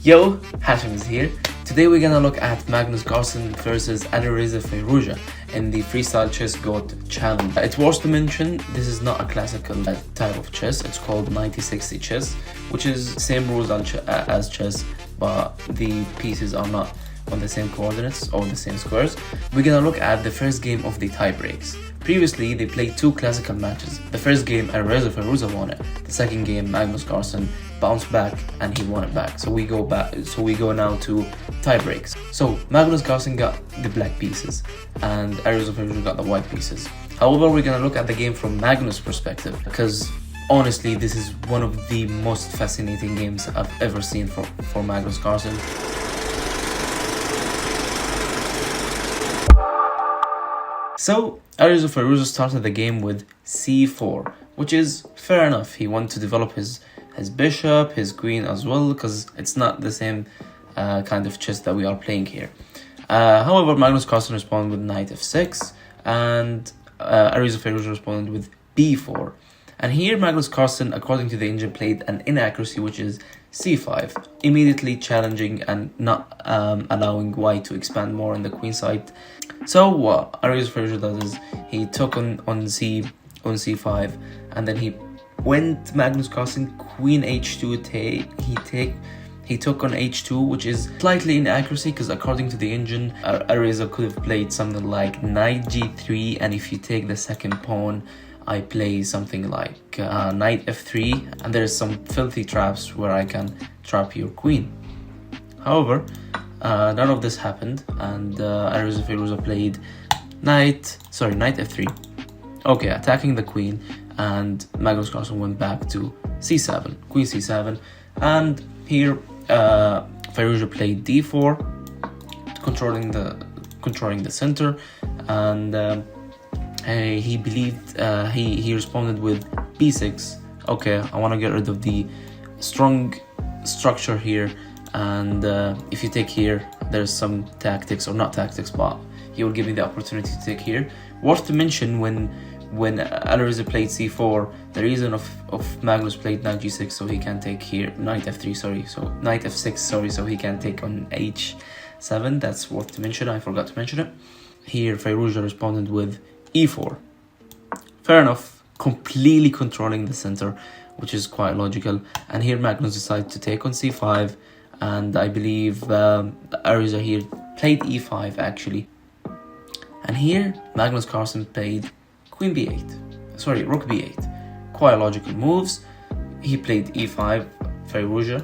Yo, Hashim is here. Today we're gonna look at Magnus Carlsen versus Alireza Firouzja in the Freestyle Chess GOAT Challenge. It's worth to mention, this is not a classical type of chess. It's called 90-60 chess, which is same rules as chess, but the pieces are not on the same coordinates or the same squares. We're gonna look at the first game of the tie breaks. Previously, they played two classical matches. The first game, Alireza Firouzja won it. The second game, Magnus Carlsen bounced back and he won it back. So we go now to tie breaks. So Magnus Carlsen got the black pieces and Alireza Firouzja got the white pieces. However, we're gonna look at the game from Magnus' perspective because honestly, this is one of the most fascinating games I've ever seen for Magnus Carlsen. So, Alireza Firouzja started the game with c4, which is fair enough. He wanted to develop his bishop, his queen as well, because it's not the same kind of chess that we are playing here. However, Magnus Carlsen responded with knight f6, and Alireza Firouzja responded with b4. And here, Magnus Carlsen, according to the engine, played an inaccuracy, which is c5, immediately challenging and not allowing white to expand more on the queen side. So what Alireza Firouzja does is he took on c5, and then he went Magnus Carlsen queen h2 he took on h2, which is slightly inaccuracy because according to the engine, Alireza could have played something like knight g3, and if you take the second pawn, I play something like knight f3, and there's some filthy traps where I can trap your queen. However, none of this happened, and Alireza Firouzja played knight f3. Okay, attacking the queen, and Magnus Carlsen went back to c7, queen c7, and here Firouzja played d4, controlling the center, and he believed he responded with b6. Okay, I want to get rid of the strong structure here, and if you take here, there's some tactics, or not tactics, but he will give me the opportunity to take here. Worth to mention, when Alireza played c4, the reason of Magnus played knight g6, so he can take here knight f3, so knight f6, so he can take on h7. That's worth to mention. I forgot to mention it. Here Firouzja responded with e4. Fair enough, completely controlling the center, which is quite logical. And here Magnus decided to take on c5, and I believe Alireza here played e5 actually. And here Magnus Carlsen played queen b8, rook b8. Quite logical moves. He played e5, Firouzja,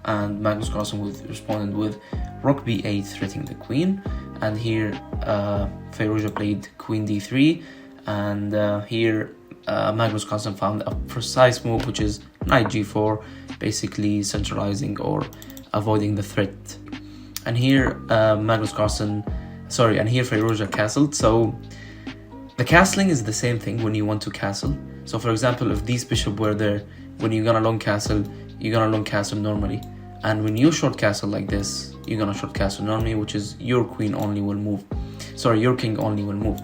and Magnus Carlsen responded with rook b8, threatening the queen. And here Firouzja played queen d3, and here Magnus Carlsen found a precise move, which is knight g4, basically centralizing or avoiding the threat. And here Firouzja castled. So the castling is the same thing when you want to castle. So for example, if these bishop were there, when you're gonna long castle, you're gonna long castle normally. And when you short castle like this, you're gonna short castle normally, which is your queen only will move. Your king only will move.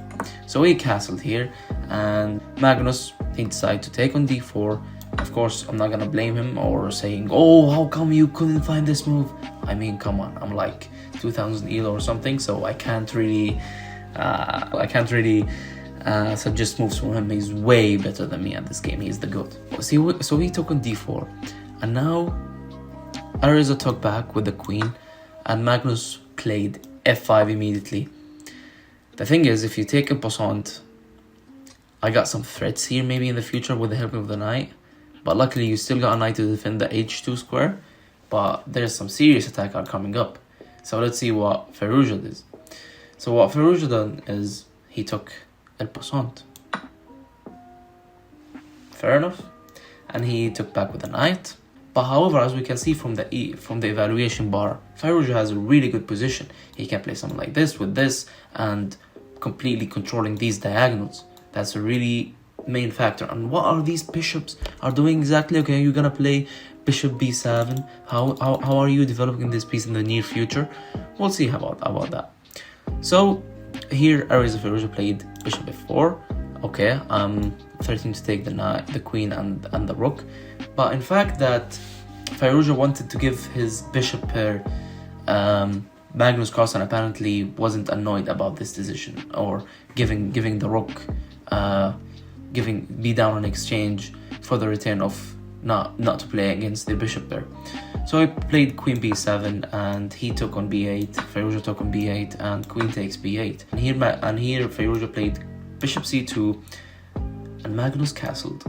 So he castled here, and Magnus, he decided to take on d4. Of course, I'm not gonna blame him or saying, oh, how come you couldn't find this move? I mean, come on, I'm like 2000 elo or something, so I can't really suggest moves from him. He's way better than me at this game. He's the GOAT. So he took on d4, and now Alireza took back with the queen, and Magnus played f5 immediately. The thing is, if you take a passant, I got some threats here maybe in the future with the help of the knight, but luckily you still got a knight to defend the h2 square, but there's some serious attack are coming up. So let's see what Firouzja does. So what Firouzja done is he took el passant. Fair enough. And he took back with a knight. But however, as we can see from the evaluation bar, Firouzja has a really good position. He can play something like this with this, and completely controlling these diagonals. That's a really main factor. And what are these bishops are doing exactly? Okay, you're gonna play bishop b7. How are you developing this piece in the near future? We'll see about that. So here Alireza Firouzja played bishop f4. Okay, I'm threatening to take the queen and the rook, but in fact that Fairuza wanted to give his bishop pair. Magnus Carlsen apparently wasn't annoyed about this decision, or giving the rook, giving b-down on exchange for the return of not to play against the bishop pair. So he played queen b7, and he took on b8. Fairuza took on b8, and queen takes b8. And here Fairuza played bishop c2, and Magnus castled,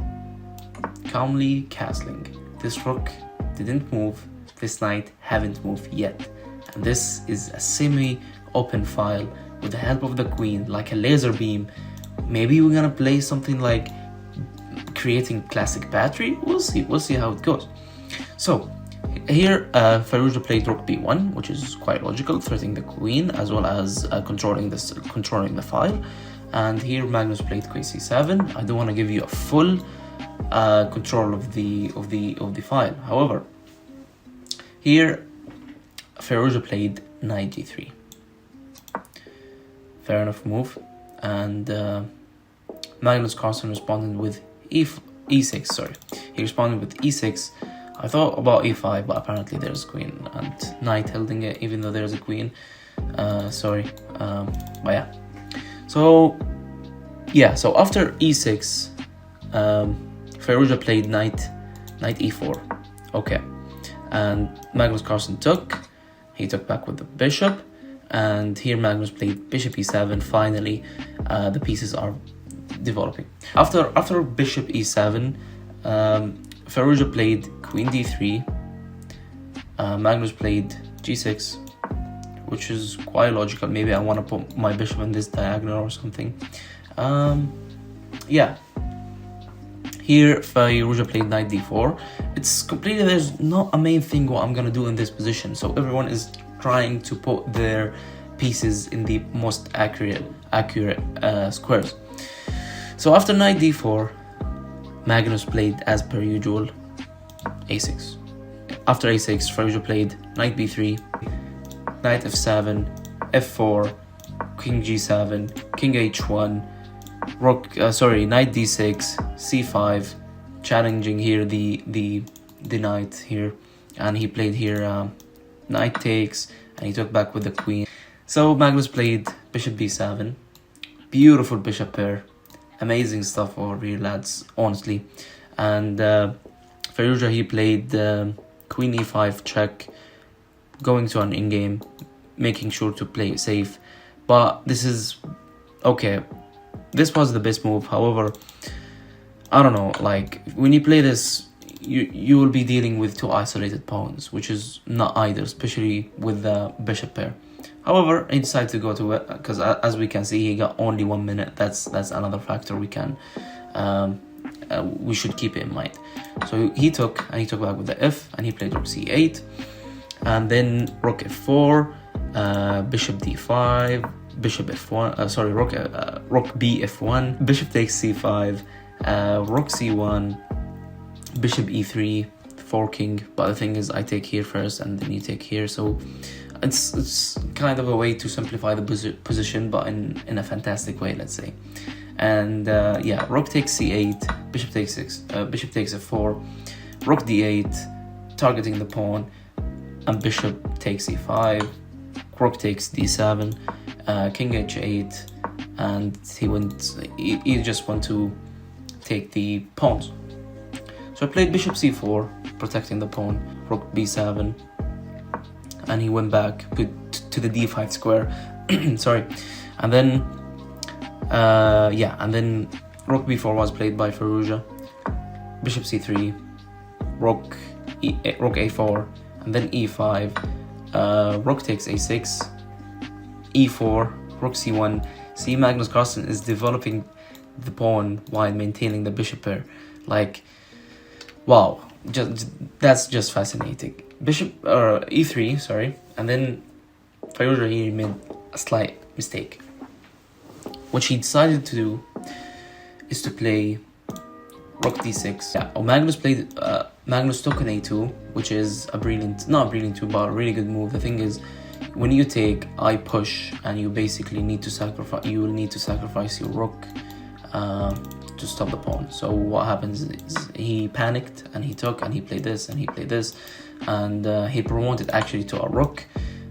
calmly castling. This rook didn't move. This knight haven't moved yet. And this is a semi-open file with the help of the queen, like a laser beam. Maybe we're gonna play something like creating classic battery. We'll see how it goes. So here Fairuza played rook b1, which is quite logical, threatening the queen as well as controlling the file. And here Magnus played queen c7. I don't want to give you a full control of the file. However, here Fairuza played knight g3. Fair enough move. And Magnus Carlsen responded with e6. Sorry, he responded with e6. I thought about e5, but apparently there's a queen and knight holding it, even though there's a queen. But yeah. So after e6, Fairuza played knight e4. Okay, and Magnus Carlsen took. He took back with the bishop, and here Magnus played bishop e7. Finally, the pieces are developing. After bishop e7, Fairuza played queen d3. Magnus played g6, which is quite logical. Maybe I want to put my bishop in this diagonal or something. Yeah. Here Fairuza played knight d4. It's completely, there's not a main thing what I'm gonna do in this position. So everyone is trying to put their pieces in the most accurate squares. So after knight d4, Magnus played, as per usual, a6. After a6, Fairuza played knight b3, knight f7, f4, king g7, king h1, knight d6, c5, challenging here the knight here, and he played here knight takes, and he took back with the queen. So Magnus played bishop b7, beautiful bishop pair, amazing stuff over here, lads, honestly. And Fairuza, he played queen e5 check, going to an in-game, making sure to play it safe. But this is okay. This was the best move. However, I don't know, like when you play this, you will be dealing with two isolated pawns, which is not ideal, especially with the bishop pair. However, he decided to go to it because, as we can see, he got only 1 minute. That's another factor we should keep it in mind. So he took back with the f, and he played rook c8, and then rook f4, bishop d5, bishop f1. Rook b f1, bishop takes c5, rook c1, bishop e3, forking. But the thing is, I take here first, and then you take here. So it's kind of a way to simplify the position, but in a fantastic way, let's say. And yeah, rook takes c8, bishop takes f4, rook d8, targeting the pawn, and bishop takes e5, rook takes d7, king h8, and he just want to take the pawns. So I played bishop c4, protecting the pawn, rook b7, and he went back to the d5 square. Sorry, and then and then rook b4 was played by Fairuza, bishop c3, rook a4, and then e5, rook takes a6, e4, rook c1. See, Magnus Carlsen is developing the pawn while maintaining the bishop pair. Like, wow, that's just fascinating. Bishop e3, sorry, and then Fairuza here made a slight mistake. What she decided to do is to play rook d6. Yeah, Magnus took an a2, which is not a brilliant move, but a really good move. The thing is, when you take, I push, and you basically need to sacrifice. You will need to sacrifice your rook to stop the pawn. So what happens is he panicked and he took and he played this and he played this, and he promoted actually to a rook,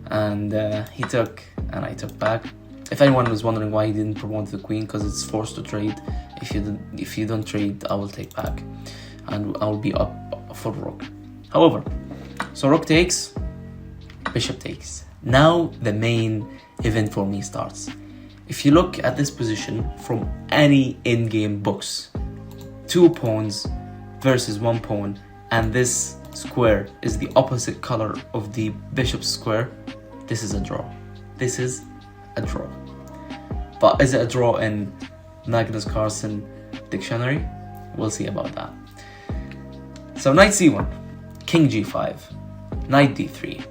and he took and I took back. If anyone was wondering why he didn't promote the queen, because it's forced to trade. If you don't trade, I will take back, and I will be up for rook. However, so rook takes, bishop takes. Now the main event for me starts. If you look at this position from any in-game books, 2 pawns versus 1 pawn, and this square is the opposite color of the bishop square, this is a draw. This is a draw. But is it a draw in Magnus Carlsen dictionary? We'll see about that. So knight c1, king g5, knight d3,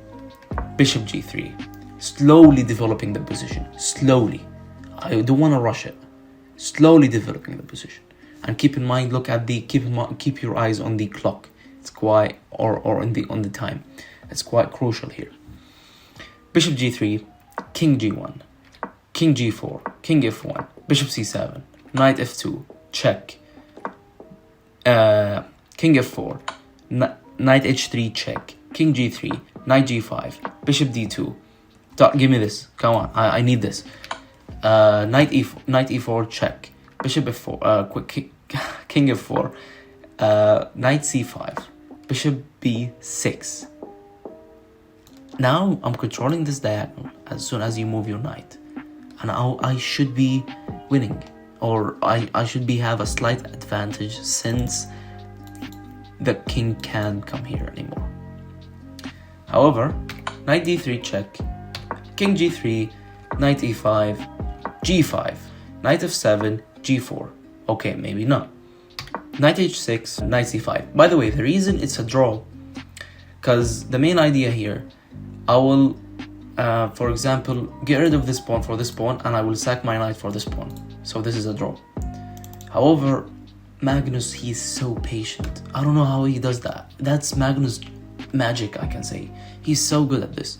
bishop g3, slowly developing the position, slowly. I don't want to rush it. Slowly developing the position, and keep in mind, keep your eyes on the clock. It's quite on the time. It's quite crucial here. Bishop g3, king g1, king g4, king f1, bishop c7, knight f2, check. King f4, knight h3, check. King g3, knight g5, bishop d2. Give me this. Come on, I need this. Knight e4, check. Bishop f4, king f4, knight c5, bishop b6. Now I'm controlling this diagonal as soon as you move your knight, and I should be winning, or I should have a slight advantage, since the king can't come here anymore. However, knight d3 check, king g3, knight e5, g5, knight f7, g4. Okay, maybe not. Knight h6, knight c5. By the way, the reason it's a draw, because the main idea here, I will, for example, get rid of this pawn for this pawn, and I will sack my knight for this pawn. So this is a draw. However, Magnus, he's so patient. I don't know how he does that. That's Magnus magic, I can say. He's so good at this.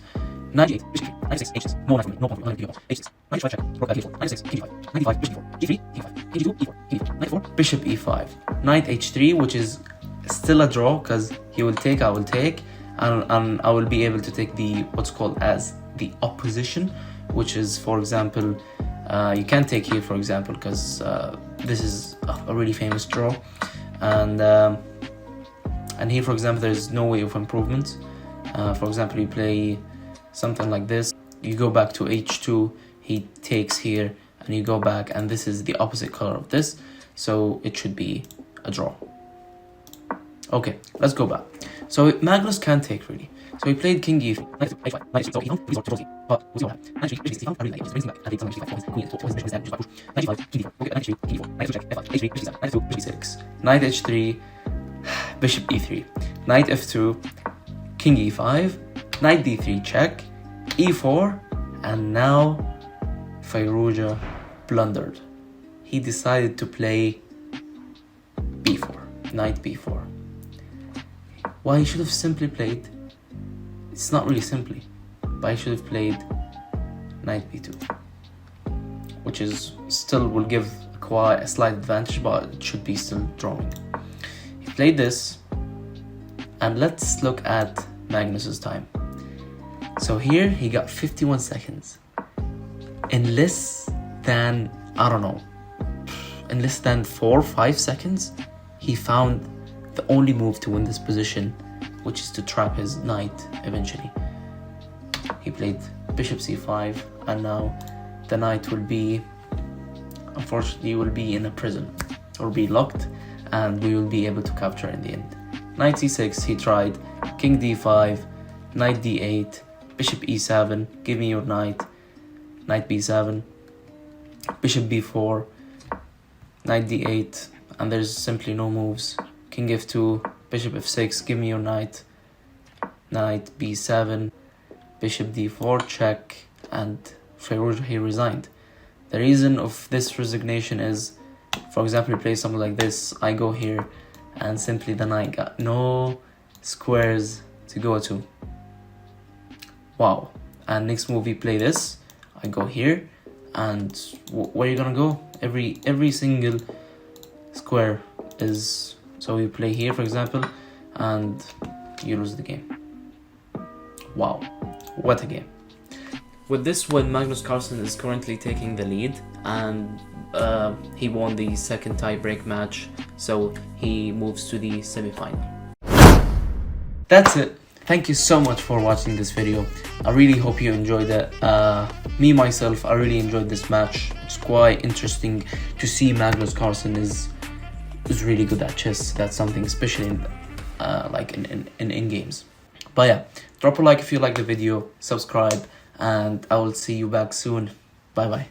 Knight g8, bishop g3, knight f6, h6, no knight for me, no pawn for me, h6, knight h5 check, rook f4, knight f6, king g5, knight e5, bishop e4, g3, king 5, king g2, e4, king e4, knight 4, bishop e5, knight h3, which is still a draw, because he will take, I will take, and I will be able to take the what's called as the opposition, which is, for example, you can't take here, for example, because this is a really famous draw, and here, for example, there's no way of improvement. For example, you play something like this, you go back to h2, he takes here, and you go back, and this is the opposite color of this, so it should be a draw. Okay, let's go back. So Magnus can't take really. So he played king e3, knight h5, knight h6, so he found resort, but we'll see what happens. Knight h3, bishop c4, I really like it, brings him back, and takes on knight h5, queen h4, bishop is push, knight h5, king d4, okay, knight h3, king d4, knight h2 check, f5, h3, bishop c7, knight f2, bishop e6, knight h3, bishop e3, knight f2, king e5, knight d3 check, e4, and now Firouzja blundered. He decided to play b4, knight b4. Why he should have simply played, it's not really simply, but he should have played knight b2, which is still will give quite a slight advantage, but it should be still drawing. He played this, and let's look at Magnus's time. So here he got 51 seconds. In less than, I don't know, in less than 4 or 5 seconds, he found the only move to win this position, which is to trap his knight eventually. He played bishop c5, and now the knight will be, unfortunately, will be in a prison, or be locked, and we will be able to capture in the end. Knight c6, he tried, king d5, knight d8, bishop e7, give me your knight, knight b7, bishop b4, knight d8, and there's simply no moves. King f2, bishop f6, give me your knight, knight b7, bishop d4 check, and Firouzja, he resigned. The reason of this resignation is, for example, you play something like this, I go here, and simply the knight got no squares to go to. Wow. And next move we play this, I go here, and where are you gonna go? Every single square is, so you play here for example and you lose the game. Wow, what a game. With this win, Magnus Carlsen is currently taking the lead, and he won the second tie-break match, so he moves to the semi-final. That's it. Thank you so much for watching this video. I really hope you enjoyed it. Me myself, I really enjoyed this match. It's quite interesting to see Magnus Carlsen is really good at chess. That's something, especially in like in games. But yeah, drop a like if you like the video, subscribe, and I will see you back soon. Bye bye.